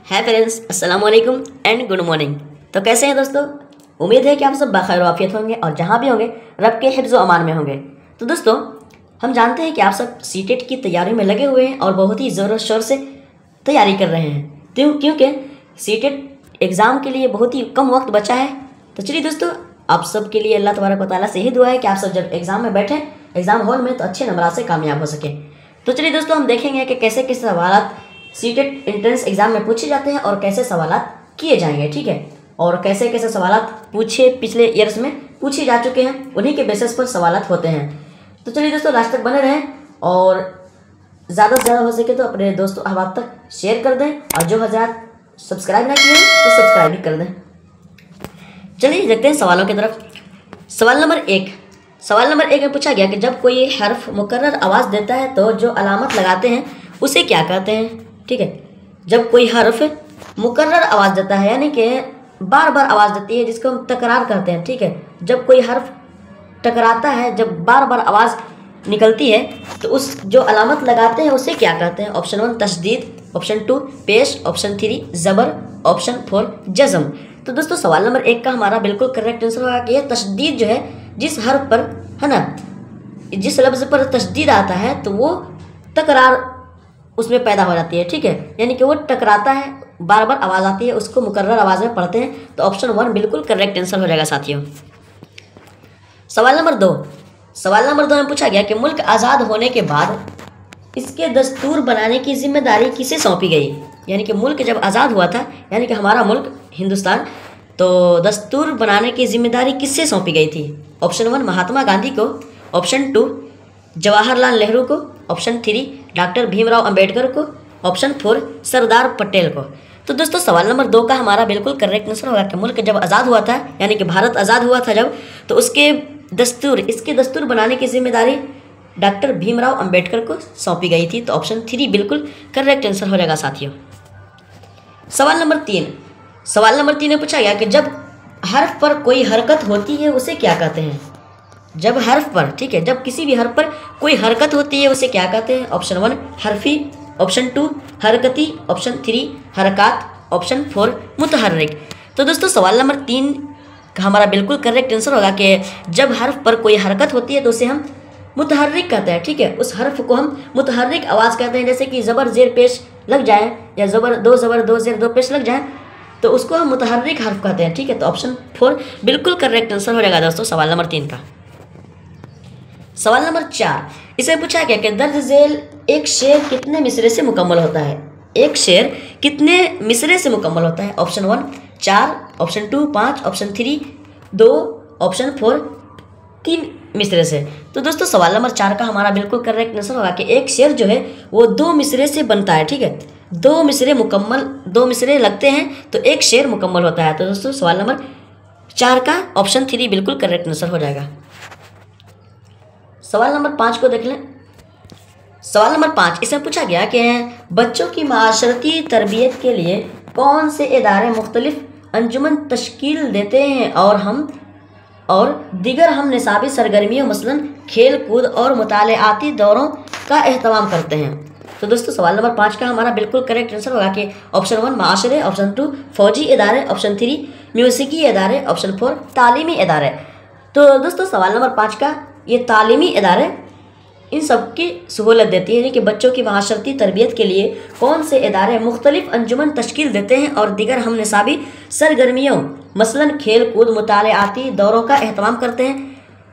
Hi friends, अस्सलाम वालेकुम and good morning. तो कैसे हैं दोस्तों? उम्मीद है कि आप सब बखैर आफियत होंगे और जहाँ भी होंगे रब के हिफ्ज़ व अमान में होंगे। तो दोस्तों, हम जानते हैं कि आप सब सीटेट की तैयारी में लगे हुए हैं और बहुत ही ज़ोर शोर से तैयारी कर रहे हैं क्योंकि सीटेट एग्ज़ाम के लिए बहुत ही कम वक्त बचा है। तो चलिए दोस्तों, आप सब के लिए अल्लाह तबारक व तआला से यही दुआ है कि आप सब जब एग्ज़ाम में बैठें, एग्ज़ाम हॉल में, तो अच्छे नंबर से कामयाब हो सके। तो चलिए दोस्तों, हम देखेंगे कि कैसे कैसे सवाल सीटेट एंट्रेंस एग्ज़ाम में पूछे जाते हैं और कैसे सवाल किए जाएंगे, ठीक है। और कैसे कैसे सवाल पूछे पिछले ईयर्स में पूछे जा चुके हैं, उन्हीं के बेसिस पर सवाल होते हैं। तो चलिए दोस्तों, लास्ट तक बने रहें और ज़्यादा से ज़्यादा हो सके तो अपने दोस्तों अहबाब तक शेयर कर दें, और जो हज़रात सब्सक्राइब ना किए तो सब्सक्राइब भी कर दें। चलिए देखते हैं सवालों की तरफ। सवाल नंबर एक में पूछा गया कि जब कोई हर्फ मुकर्रर आवाज़ देता है तो जो अलामत लगाते हैं उसे क्या कहते हैं, ठीक है। जब कोई हर्फ मुकर्रर आवाज़ देता है यानी कि बार बार आवाज़ देती है, जिसको हम तकरार करते हैं, ठीक है। जब कोई हर्फ टकराता है, जब बार बार आवाज़ निकलती है, तो उस जो अलामत लगाते हैं उसे क्या कहते हैं? ऑप्शन 1 तशदीद, ऑप्शन 2 पेश, ऑप्शन 3 ज़बर, ऑप्शन 4 जज़म। तो दोस्तों, सवाल नंबर 1 का हमारा बिल्कुल करेक्ट आंसर होगा कि यह तशदीद जो है, जिस हर्फ पर है ना, जिस लफ्ज़ पर तशदीद आता है तो वो तकरार उसमें पैदा हो जाती है, ठीक है। यानी कि वो टकराता है, बार बार आवाज़ आती है, उसको मुकर्रर आवाज़ में पढ़ते हैं। तो ऑप्शन 1 बिल्कुल करेक्ट आंसर हो जाएगा साथियों। सवाल नंबर 2 में पूछा गया कि मुल्क आज़ाद होने के बाद इसके दस्तूर बनाने की जिम्मेदारी किसे सौंपी गई? यानी कि मुल्क जब आज़ाद हुआ था, यानी कि हमारा मुल्क हिंदुस्तान, तो दस्तूर बनाने की जिम्मेदारी किससे सौंपी गई थी? ऑप्शन 1 महात्मा गांधी को, ऑप्शन 2 जवाहरलाल नेहरू को, ऑप्शन 3 डॉक्टर भीमराव अंबेडकर को, ऑप्शन 4 सरदार पटेल को। तो दोस्तों, सवाल नंबर 2 का हमारा बिल्कुल करेक्ट आंसर होगा कि मुल्क जब आज़ाद हुआ था, यानी कि भारत आज़ाद हुआ था जब, तो इसके दस्तूर बनाने की जिम्मेदारी डॉक्टर भीमराव अंबेडकर को सौंपी गई थी। तो ऑप्शन 3 बिल्कुल करेक्ट आंसर हो जाएगा साथियों। सवाल नंबर 3 में पूछा गया कि जब हर्फ पर कोई हरकत होती है उसे क्या कहते हैं? जब हर्फ पर, ठीक है, जब किसी भी हर्फ पर कोई हरकत होती है उसे क्या कहते हैं? ऑप्शन 1 हरफी, ऑप्शन 2 हरकती, ऑप्शन 3 हरकत, ऑप्शन 4 मुतहर्रिक। तो दोस्तों, सवाल नंबर 3 का हमारा बिल्कुल करेक्ट आंसर होगा कि जब हर्फ पर कोई हरकत होती है तो उसे हम मुतहर्रिक कहते हैं, ठीक है। उस हर्फ को हम मुतहर्रिक आवाज़ कहते हैं। जैसे कि ज़बर ज़ेर पेश लग जाए, या ज़बर दो ज़ेर दो पेश लग जाए, तो उसको हम मुतहर्रिक हर्फ कहते हैं, ठीक है। तो ऑप्शन 4 बिल्कुल करेक्ट आंसर हो जाएगा दोस्तों सवाल नंबर 3 का। सवाल नंबर 4, इसे पूछा गया कि दर्ज झेल एक शेर कितने मिसरे से मुकम्मल होता है? एक शेर कितने मिसरे से मुकम्मल होता है? ऑप्शन 1 4, ऑप्शन 2 5, ऑप्शन 3 2, ऑप्शन 4 3 मिसरे से। तो दोस्तों, सवाल नंबर 4 का हमारा बिल्कुल करेक्ट आंसर होगा कि एक शेर जो है वो 2 मिसरे से बनता है, ठीक है। 2 मिसरे लगते हैं तो एक शेर मुकम्मल होता है। तो दोस्तों, सवाल नंबर 4 का ऑप्शन 3 बिल्कुल करेक्ट आंसर हो जाएगा। सवाल नंबर 5 को देख लें। सवाल नंबर 5, इसमें पूछा गया कि बच्चों की माशरती तरबियत के लिए कौन से इदारे मुख्तलिफ अंजुमन तश्कील देते हैं और दीगर हम निसाबी सरगर्मियों मसलन खेल कूद और मुतालियाती दौरों का एहतमाम करते हैं? तो दोस्तों, सवाल नंबर 5 का हमारा बिल्कुल करेक्ट आंसर होगा कि ऑप्शन 1 माशरे, ऑप्शन 2 फौजी इदारे, ऑप्शन 3 म्यूसिकी इदारे, ऑप्शन 4 तालीमी इदारे। तो दोस्तों, सवाल नंबर 5 का ये तालीमी इदारे इन सब की सहूलत देती है, यानी कि बच्चों की माशरती तरबियत के लिए कौन से इदारे मुख्तलिफ अंजुमन तश्कील देते हैं और दीगर हम निसाबी सरगर्मियों मसलन खेल कूद मुतालियाती दौरों का एहतमाम करते हैं?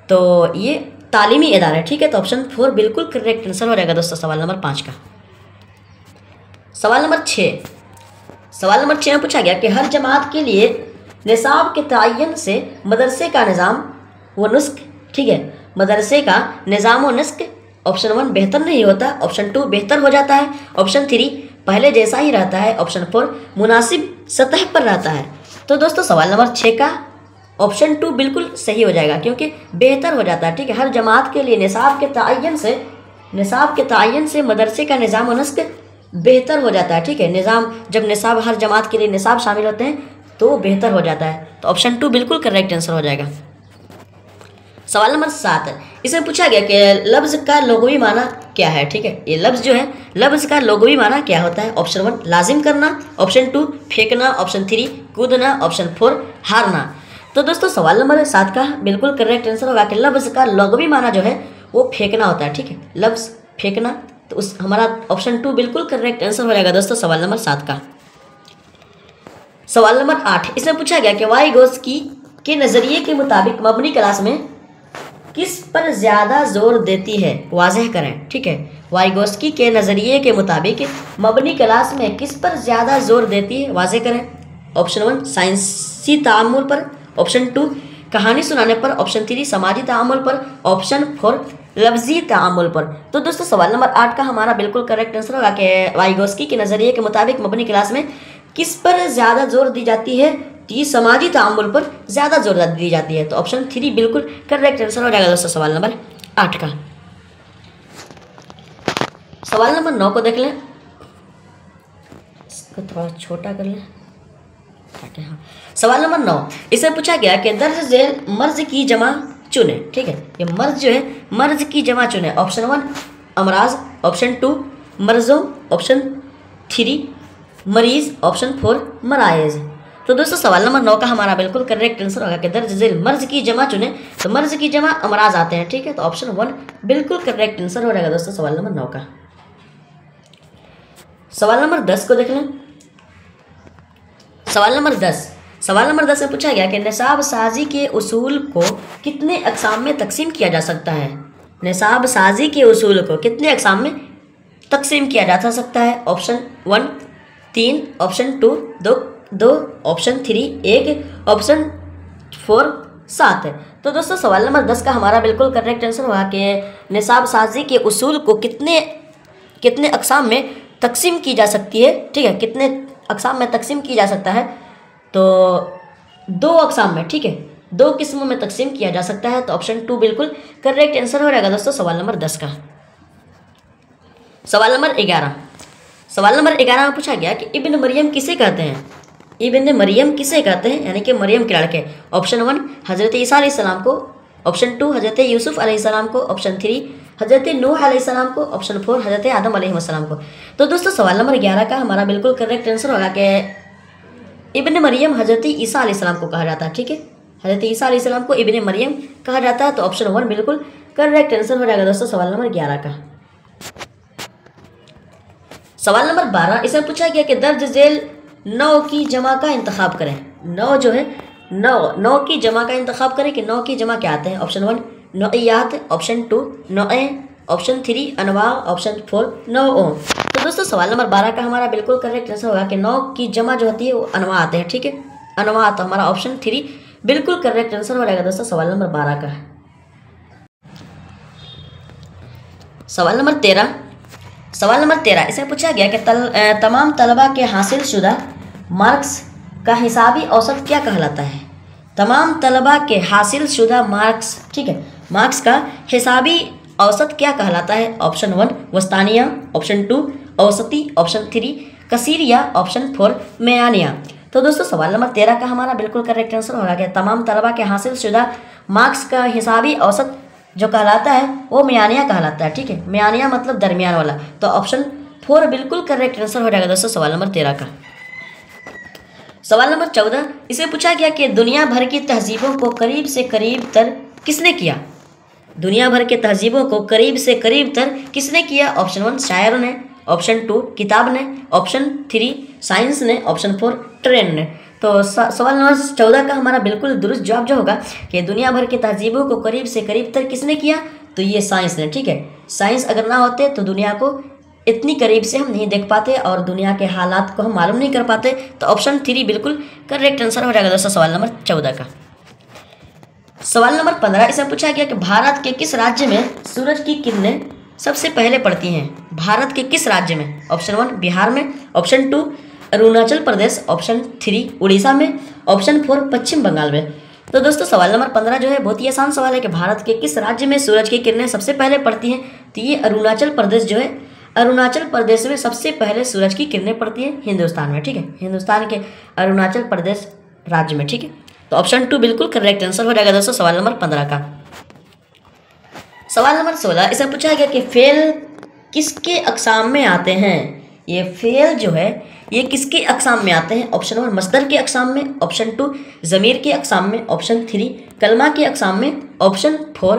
तो ये तालीमी इदारे, ठीक है। तो ऑप्शन 4 बिल्कुल करेक्ट आंसर हो जाएगा दोस्तों सवाल नंबर 5 का। सवाल नंबर 6 में पूछा गया कि हर जमात के लिए निसाब के तयन से मदरसे का निज़ाम व नुस्ख, ठीक है, मदरसे का निज़ाम व नुस्ख ऑप्शन 1 बेहतर नहीं होता, ऑप्शन 2 बेहतर हो जाता है, ऑप्शन 3 पहले जैसा ही रहता है, ऑप्शन 4 मुनासिब सतह पर रहता है। तो दोस्तों, सवाल नंबर 6 का ऑप्शन 2 बिल्कुल सही हो जाएगा, क्योंकि बेहतर हो जाता है, ठीक है। हर जमात के लिए निसाब के तयन से मदरसे का निज़ाम व नुस्ख बेहतर हो जाता है, ठीक है। जब निसाब हर जमात के लिए निसाब शामिल होते हैं तो बेहतर हो जाता है। तो ऑप्शन 2 बिल्कुल करेक्ट आंसर हो जाएगा। सवाल नंबर 7, इसमें पूछा गया कि लफ्ज़ का लुग़वी माना क्या है। ठीक है, ये लफ्ज़ जो है, लफ्ज़ का लुग़वी माना क्या होता है। ऑप्शन 1 लाजिम करना, ऑप्शन 2 फेंकना, ऑप्शन 3 कूदना, ऑप्शन 4 हारना। तो दोस्तों सवाल नंबर 7 का बिल्कुल करेक्ट आंसर होगा कि लफ्ज़ का लुग़वी माना जो है वो फेंकना होता है। ठीक है, लफ्ज़ फेंकना, तो उस हमारा ऑप्शन 2 बिल्कुल करेक्ट आंसर हो जाएगा दोस्तों सवाल नंबर 7 का। सवाल नंबर 8, इसमें पूछा गया कि वाइगोत्स्की के नज़रिए के मुताबिक मबनी क्लास में किस पर ज़्यादा जोर देती है, वाज़ेह करें। ठीक है, वाइगोत्स्की के नज़रिए के मुताबिक मबनी क्लास में किस पर ज़्यादा जोर देती है, वाज़ेह करें। ऑप्शन 1 साइंसी ताअम्मुल पर, ऑप्शन 2 कहानी सुनाने पर, ऑप्शन 3 समाजी ताअम्मुल पर, ऑप्शन 4 लफ्ज़ी ताअम्मुल पर। तो दोस्तों सवाल नंबर 8 का हमारा बिल्कुल करेक्ट आंसर होगा कि वाइगोत्स्की के नज़रिए के मुताबिक मबनी क्लास में किस पर ज़्यादा जोर दी जाती है, तो ये समाजी ताअम्मुल पर ज़्यादा जोर दी जाती है। तो ऑप्शन 3 बिल्कुल करेक्ट आंसर हो जाएगा दोस्तों सवाल नंबर 8 का। सवाल नंबर 9 को देख लें, इसको थोड़ा छोटा कर लें। हाँ, सवाल नंबर 9, इसमें पूछा गया कि दर्ज झेल मर्ज की जमा चुने। ठीक है, ये मर्ज जो है, मर्ज की जमा चुने। ऑप्शन 1 अमराज, ऑप्शन 2 मर्जों, ऑप्शन 3 मरीज, ऑप्शन 4 मराइज। तो दोस्तों सवाल नंबर 9 का हमारा बिल्कुल करेक्ट आंसर होगा कि दर्ज झेल मर्ज की जमा चुने। तो मर्ज की जमा अमराज आते हैं। ठीक है, तो ऑप्शन 1 बिल्कुल करेक्ट आंसर हो जाएगा दोस्तों सवाल नंबर 9 का। सवाल नंबर 10 को देख लें। सवाल नंबर 10 में पूछा गया कि निसाब साजी के उसूल को कितने अक़साम में तकसीम किया जा सकता है। निसाब साजी के उसूल को कितने अक़साम में तकसीम किया जा सकता है। Option 1 3, option 2 2, option 3 1, option 4 7। तो दोस्तों सवाल नंबर 10 का हमारा बिल्कुल करेक्ट आंसर हुआ कि निसाब साजी के उसूल को कितने अक़साम में तकसीम की जा सकती है। ठीक है, कितने अक़साम में तकसीम की जा सकता है, तो 2 अक़साम में। ठीक है, 2 किस्मों में तकसीम किया जा सकता है। तो ऑप्शन 2 बिल्कुल करेक्ट आंसर हो जाएगा दोस्तों सवाल नंबर 10 का। सवाल नंबर 11 में पूछा गया कि इब्न मरियम किसे कहते हैं। इब्न मरियम किसे कहते हैं, यानी कि मरियम के लड़के। ऑप्शन 1 हज़रत ईसा अलैहिस्सलाम को, ऑप्शन 2 हज़रत यूसुफ अलैहिस्सलाम को, ऑप्शन 3 हज़रत नूह अलैहिस्सलाम को, ऑप्शन 4 हज़रत आदम अलैहिस्सलाम को। तो दोस्तों सवाल नंबर 11 का हमारा बिल्कुल करेक्ट आंसर होगा कि इब्न मरियम हज़रत ईसा अलैहिस्सलाम को कहा जाता है। ठीक है, हज़रत ईसा अलैहिस्सलाम को इब्न मरियम कहा जाता है। तो ऑप्शन 1 बिल्कुल करेक्ट आंसर हो जाएगा दोस्तों सवाल नंबर 11 का। सवाल नंबर 12, इसमें पूछा गया कि दर्ज झेल 9 की जमा का इंतखाब करें। 9 जो है, 9 की जमा का इंतखाब करें कि 9 की जमा क्या आते हैं। ऑप्शन 1 नौइयात, ऑप्शन 2 नौए, ऑप्शन 3 अनवा, ऑप्शन 4 नौओं। तो दोस्तों सवाल नंबर 12 का हमारा बिल्कुल करेक्ट आंसर होगा कि 9 की जमा जो होती है वो अनवा आते हैं। ठीक है, अनवा, तो हमारा ऑप्शन 3 बिल्कुल करेक्ट आंसर हो जाएगा दोस्तों सवाल नंबर 12 का। सवाल नंबर 13, इसमें पूछा गया कि तमाम तलबा के हासिल शुदा मार्क्स का हिसाबी औसत क्या कहलाता है। तमाम तलबा के हासिल शुदा मार्क्स, ठीक है, मार्क्स का हिसाबी औसत क्या कहलाता है। ऑप्शन 1 वस्तानिया, ऑप्शन 2 औसती, ऑप्शन 3 कसीरिया, ऑप्शन 4 मेयानिया। तो दोस्तों सवाल नंबर 13 का हमारा बिल्कुल करेक्ट आंसर होगा कि तमाम तलबा के हासिल शुदा मार्क्स का हिसाबी औसत जो कहलाता है वो मेयानिया कहलाता है। ठीक है, मेयानिया मतलब दरमियान वाला। तो ऑप्शन 4 बिल्कुल करेक्ट आंसर हो जाएगा दोस्तों सवाल नंबर 13 का। सवाल नंबर 14, इसे पूछा गया कि दुनिया भर की तहजीबों को करीब से करीब तर किसने किया। दुनिया भर के तहजीबों को करीब से करीब तर किसने किया। ऑप्शन 1 शायरों ने, ऑप्शन 2 किताब ने, ऑप्शन 3 साइंस ने, ऑप्शन 4 ट्रेन ने। तो सवाल नंबर 14 का हमारा बिल्कुल दुरुस्त जवाब जो होगा कि दुनिया भर की तहजीबों को करीब से करीब तक किसने किया, तो ये साइंस ने। ठीक है, साइंस अगर ना होते तो दुनिया को इतनी करीब से हम नहीं देख पाते और दुनिया के हालात को हम मालूम नहीं कर पाते। तो ऑप्शन 3 बिल्कुल करेक्ट आंसर हो जाएगा दोस्तों सवाल नंबर 14 का। सवाल नंबर 15, इसमें पूछा गया कि भारत के किस राज्य में सूरज की किरणें सबसे पहले पड़ती हैं। भारत के किस राज्य में। ऑप्शन 1 बिहार में, ऑप्शन 2 अरुणाचल प्रदेश, ऑप्शन 3 उड़ीसा में, ऑप्शन 4 पश्चिम बंगाल में। तो दोस्तों सवाल नंबर 15 जो है बहुत ही आसान सवाल है कि भारत के किस राज्य में सूरज की किरणें सबसे पहले पड़ती हैं। तो ये अरुणाचल प्रदेश जो है, अरुणाचल प्रदेश में सबसे पहले सूरज की किरणें पड़ती हैं हिंदुस्तान में। ठीक है, हिंदुस्तान के अरुणाचल प्रदेश राज्य में। ठीक है, तो ऑप्शन 2 बिल्कुल करेक्ट आंसर हो जाएगा दोस्तों सवाल नंबर 15 का। सवाल नंबर 16, इसमें पूछा गया कि फेल किसके अक़साम में आते हैं। ये फेल जो है ये किसके अक़साम में आते हैं। ऑप्शन 1 मस्दर के अक़साम में, ऑप्शन 2 ज़मीर के अक़साम में, ऑप्शन 3 कलमा के अक़साम में, ऑप्शन 4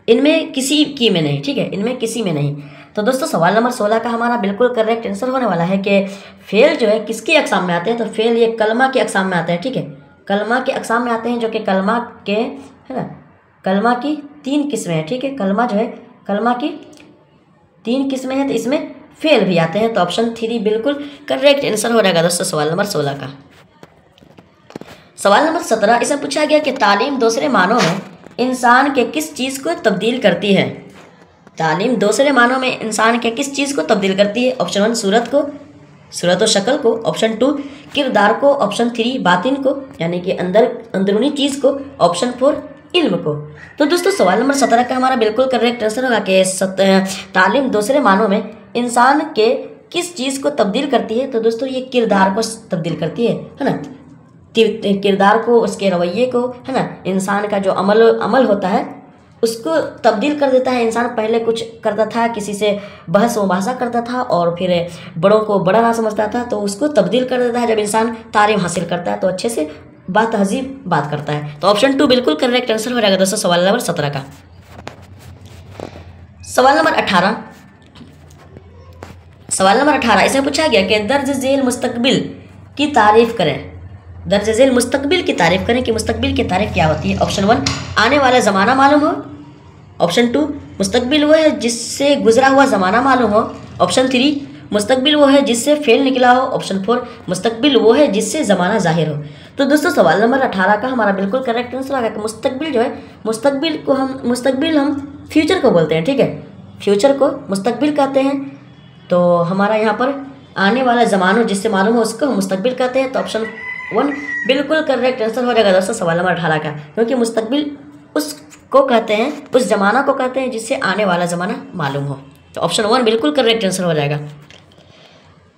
इनमें किसी की में नहीं। ठीक है, इनमें किसी में नहीं। तो दोस्तों सवाल नंबर 16 का हमारा बिल्कुल करेक्ट आंसर होने वाला है कि फेल जो है किसके अक़साम में आते हैं। तो फेल ये कलमा के अक़साम में आते हैं। ठीक है, कलमा के अक़साम में आते हैं, जो कि कलमा के है ना, कलमा की 3 किस्में हैं। ठीक है, कलमा जो है कलमा की 3 किस्में हैं, तो इसमें फेल भी आते हैं। तो ऑप्शन 3 बिल्कुल करेक्ट आंसर हो जाएगा दोस्तों सवाल नंबर 16 का। सवाल नंबर 17, इसमें पूछा गया कि तालीम दूसरे मानों में इंसान के किस चीज़ को तब्दील करती है। तालीम दूसरे मानों में इंसान के किस चीज़ को तब्दील करती है। ऑप्शन 1 सूरत व शक्ल को, ऑप्शन 2 किरदार को, ऑप्शन 3 बातिन को यानी कि अंदरूनी चीज़ को, ऑप्शन 4 इल्म को। तो दोस्तों सवाल नंबर 17 का हमारा बिल्कुल करेक्ट आंसर होगा कि तालीम दूसरे मानों में इंसान के किस चीज़ को तब्दील करती है। तो दोस्तों ये किरदार को तब्दील करती है ना, किरदार को, उसके रवैये को, है ना, इंसान का जो अमल होता है उसको तब्दील कर देता है। इंसान पहले कुछ करता था, किसी से बहस मुबाहसा करता था और फिर बड़ों को बड़ा ना समझता था, तो उसको तब्दील कर देता है। जब इंसान तालीम हासिल करता है तो अच्छे से तहजीब बात करता है। तो ऑप्शन 2 बिल्कुल करेक्ट आंसर हो जाएगा दोस्तों सवाल नंबर 17 का। सवाल नंबर 18, इसमें पूछा गया कि दर्ज झेल मुस्तकबिल की तारीफ करें। दर्ज झेल मुस्तकबिल की तारीफ करें कि मुस्तकबिल की तारीफ क्या होती है। ऑप्शन 1 आने वाला ज़माना मालूम हो, ऑप्शन 2 मुस्तकबिल वो है जिससे गुजरा हुआ ज़माना मालूम हो, ऑप्शन 3 मुस्तकबिल वो है जिससे फेल निकला हो, ऑप्शन 4 मुस्तकबिल वो है जिससे ज़माना ज़ाहिर हो। तो दोस्तों सवाल नंबर 18 का हमारा बिल्कुल करेक्ट आंसर आ गया कि मुस्तकबिल जो है, मुस्तकबिल हम फ्यूचर को बोलते हैं। ठीक है, फ्यूचर को मुस्तकबिल कहते हैं। तो हमारा यहाँ पर आने वाला ज़माना जिससे मालूम हो उसको हम मुस्तकबिल कहते हैं। तो ऑप्शन 1 बिल्कुल करेक्ट आंसर हो जाएगा दोस्तों सवाल नंबर 18 का, क्योंकि मुस्तकबिल उसको कहते हैं, उस ज़माना को कहते हैं जिससे आने वाला ज़माना मालूम हो। तो ऑप्शन 1 बिल्कुल करेक्ट आंसर हो जाएगा।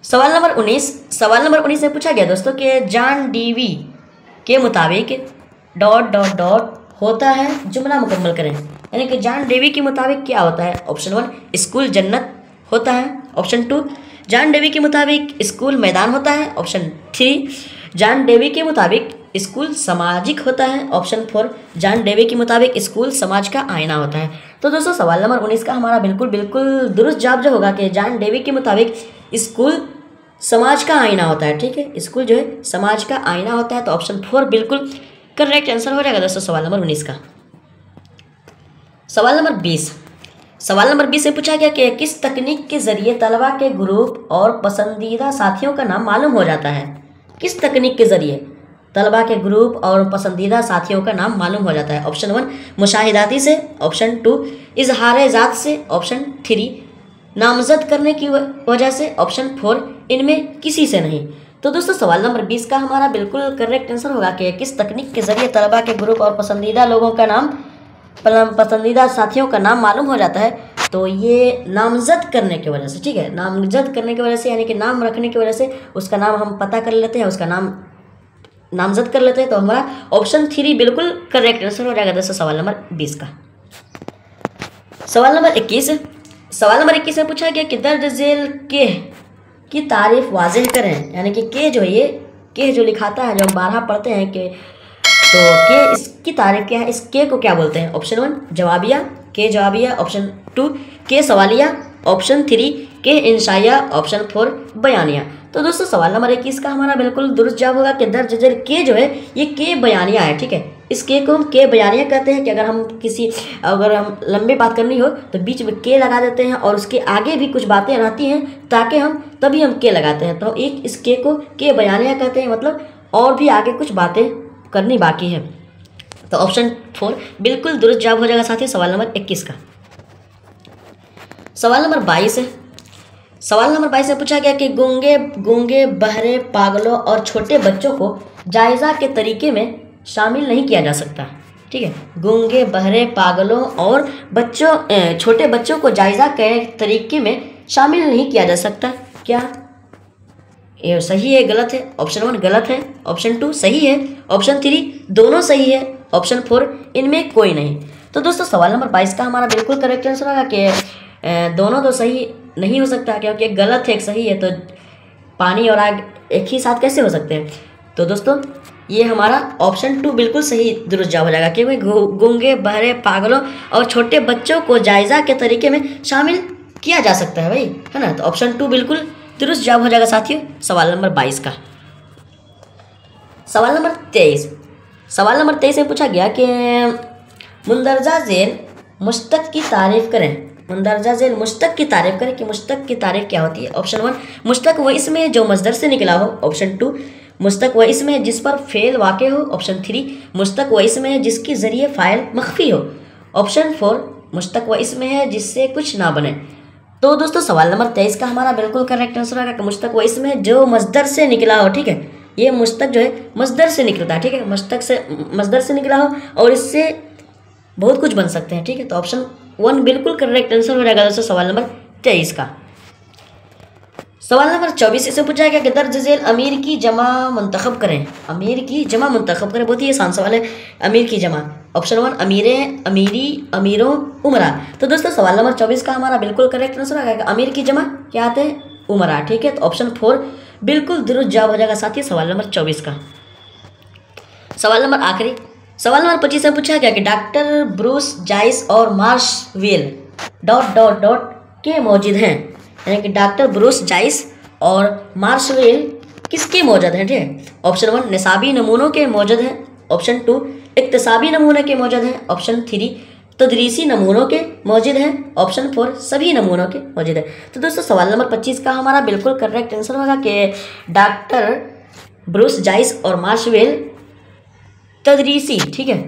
सवाल नंबर 19 में पूछा गया दोस्तों कि जॉन डीवी के मुताबिक ... होता है, जुमला मुकम्मल करें। यानी कि जॉन डीवी के मुताबिक क्या होता है। ऑप्शन 1 स्कूल जन्नत होता है, ऑप्शन 2 जॉन डीवी के मुताबिक स्कूल मैदान होता है, ऑप्शन 3 जॉन डीवी के मुताबिक स्कूल सामाजिक होता है, ऑप्शन 4 जॉन डीवी के मुताबिक स्कूल समाज का आईना होता है। तो दोस्तों सवाल नंबर 19 का हमारा बिल्कुल दुरुस्त जवाब जो होगा कि जॉन डीवी के मुताबिक स्कूल समाज का आईना होता है। ठीक है, स्कूल जो है समाज का आईना होता है। तो ऑप्शन 4 बिल्कुल करेक्ट आंसर हो जाएगा दोस्तों सवाल नंबर 19 का। सवाल नंबर 20 में पूछा गया कि किस तकनीक के जरिए तलबा के ग्रुप और पसंदीदा साथियों का नाम मालूम हो जाता है। किस तकनीक के जरिए तलबा के ग्रुप और पसंदीदा साथियों का नाम मालूम हो जाता है। ऑप्शन 1 मुशाहिदाती से, ऑप्शन 2 इजहार ज़ात से, ऑप्शन 3 नामजद करने की वजह से, ऑप्शन 4 इनमें किसी से नहीं। तो दोस्तों सवाल नंबर 20 का हमारा बिल्कुल करेक्ट आंसर होगा कि किस तकनीक के जरिए तलबा के ग्रुप और पसंदीदा लोगों का नाम, पसंदीदा साथियों का नाम मालूम हो जाता है। तो ये नामजद करने की वजह से। ठीक है, नामजद करने की वजह से यानी कि नाम रखने की वजह से उसका नाम हम पता कर लेते हैं, उसका नाम नामजद कर लेते हैं। तो हमारा ऑप्शन 3 बिल्कुल करेक्ट आंसर हो जाएगा दोस्तों सवाल नंबर 20 का। सवाल नंबर 21 में पूछा गया कि दर्ज झेल के की तारीफ वाज़ेह करें। यानी कि के जो है, ये के जो लिखाता है, जो हम 12 पढ़ते हैं के, तो के इसकी तारीफ क्या है, इस के को क्या बोलते हैं। ऑप्शन 1 जवाबिया, के जवाबिया, ऑप्शन 2 के सवालिया, ऑप्शन 3 के इंशाइया, ऑप्शन 4 बयानिया। तो दोस्तों सवाल नंबर 21 का हमारा बिल्कुल दुरुस्त जवाब होगा कि दर्ज झेल के जो है ये के बयानिया है। ठीक है, इस के को हम के बयानिया कहते हैं कि अगर हम लंबी बात करनी हो तो बीच में के लगा देते हैं और उसके आगे भी कुछ बातें रहती हैं ताकि तभी हम के लगाते हैं। तो एक इस के को के बयानिया कहते हैं, मतलब और भी आगे कुछ बातें करनी बाकी है। तो ऑप्शन 4 बिल्कुल दुरुस्त जवाब हो जाएगा साथी सवाल नंबर 21 का। सवाल नंबर 22 में पूछा गया कि गूंगे बहरे पागलों और छोटे बच्चों को जायज़ा के तरीके में शामिल नहीं किया जा सकता। ठीक है, गूंगे बहरे पागलों और छोटे बच्चों को जायज़ा के तरीके में शामिल नहीं किया जा सकता। क्या ये सही है, गलत है? ऑप्शन 1 गलत है, ऑप्शन 2 सही है, ऑप्शन 3 दोनों सही है, ऑप्शन 4 इनमें कोई नहीं। तो दोस्तों सवाल नंबर 22 का हमारा बिल्कुल करेक्ट आंसर होगा कि दोनों तो सही नहीं हो सकता, क्योंकि एक गलत है एक सही है, तो पानी और आग एक ही साथ कैसे हो सकते हैं। तो दोस्तों ये हमारा ऑप्शन 2 बिल्कुल सही दुरुस्त जवाब हो जाएगा, क्योंकि गूंगे, बहरे, पागलों और छोटे बच्चों को जायजा के तरीके में शामिल किया जा सकता है भाई, है ना। तो ऑप्शन 2 बिल्कुल दुरुस्त जवाब हो जाएगा साथियों सवाल नंबर 22 का। सवाल नंबर 23, सवाल नंबर 23 में पूछा गया कि मुंदरजा झेल मुश्तक की तारीफ करें। मुंदरजा झेल मुश्तक की तारीफ करें कि मुश्तक की तारीफ क्या होती है। ऑप्शन 1 मुश्तक वह इसम है जो मजदर से निकला हो। ऑप्शन 2 मुश्तक वह इसम है जिस पर फेल वाक़ हो। ऑप्शन 3 मुश्तक वह इसम है जिसके ज़रिए फ़ाइल मख्फी हो। ऑप्शन 4 मुश्तक वह इसम है जिससे कुछ ना बने। तो दोस्तों सवाल नंबर 23 का हमारा बिल्कुल करेक्ट आंसर होगा कि मुश्तक वह इसम है जो मजदर से निकला हो। ठीक है, ये मुश्तक जो है मजदर से निकलता है। ठीक है, मजदर से निकला हो और इससे बहुत कुछ बन सकते हैं। ठीक है, तो ऑप्शन 1 बिल्कुल करेक्ट आंसर हो जाएगा दोस्तों सवाल नंबर 23 का। सवाल नंबर 24 से पूछा गया कि दर्ज झेल अमीर की जमा मुंतखब करें। अमीर की जमा मुंतखब करें, बहुत ही आसान सवाल है। अमीर की जमा, ऑप्शन 1 अमीरे, अमीरी, अमीरों, उमरा। तो दोस्तों सवाल नंबर 24 का हमारा बिल्कुल करेक्ट आंसर आ गया अमीर की जमा क्या आते हैं, उमरा। ठीक है, तो ऑप्शन 4 बिल्कुल दुरुस्त जवाब हो जाएगा साथ ही सवाल नंबर 24 का। सवाल नंबर आखिरी, सवाल नंबर 25 में पूछा गया कि डॉक्टर ब्रूस जाइस और मार्शवेल डॉट डॉट डॉट के मौजूद हैं, यानी कि डॉक्टर ब्रूस जाइस और मार्शवेल किसके मौजूद हैं। ठीक है, ऑप्शन 1 निसाबी नमूनों के मौजूद हैं। ऑप्शन 2 इक्तसाबी नमूने के मौजूद हैं। ऑप्शन 3 तदरीसी नमूनों के मौजूद हैं। ऑप्शन 4 सभी नमूनों के मौजूद हैं। तो दोस्तों सवाल नंबर 25 का हमारा बिल्कुल करेक्ट आंसर होगा कि डॉक्टर ब्रूस जाइस और मार्शवेल तदरीसी, ठीक है,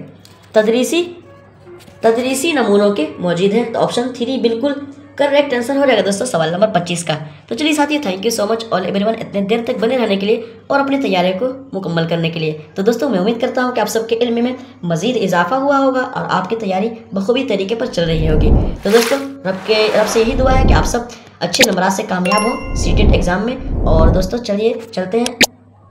तदरीसी नमूनों के मौजूद हैं। तो ऑप्शन 3 बिल्कुल करेक्ट आंसर हो जाएगा दोस्तों सवाल नंबर 25 का। तो चलिए साथियों, thank you so much all everyone इतने देर तक बने रहने के लिए और अपनी तैयारी को मुकम्मल करने के लिए। तो दोस्तों मैं उम्मीद करता हूँ कि आप सबके इल्म में मज़ीद इजाफा हुआ होगा और आपकी तैयारी बखूबी तरीके पर चल रही होगी। तो दोस्तों रब से यही दुआ है कि आप सब अच्छे नंबरात से कामयाब हों सीटेट एग्ज़ाम में। और दोस्तों चलिए चलते हैं,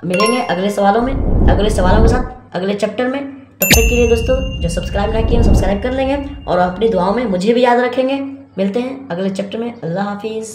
मिलेंगे अगले सवालों के साथ अगले चैप्टर में। तब तक के लिए दोस्तों जो सब्सक्राइब ना किए सब्सक्राइब कर लेंगे और अपनी दुआओं में मुझे भी याद रखेंगे। मिलते हैं अगले चैप्टर में। अल्लाह हाफिज़।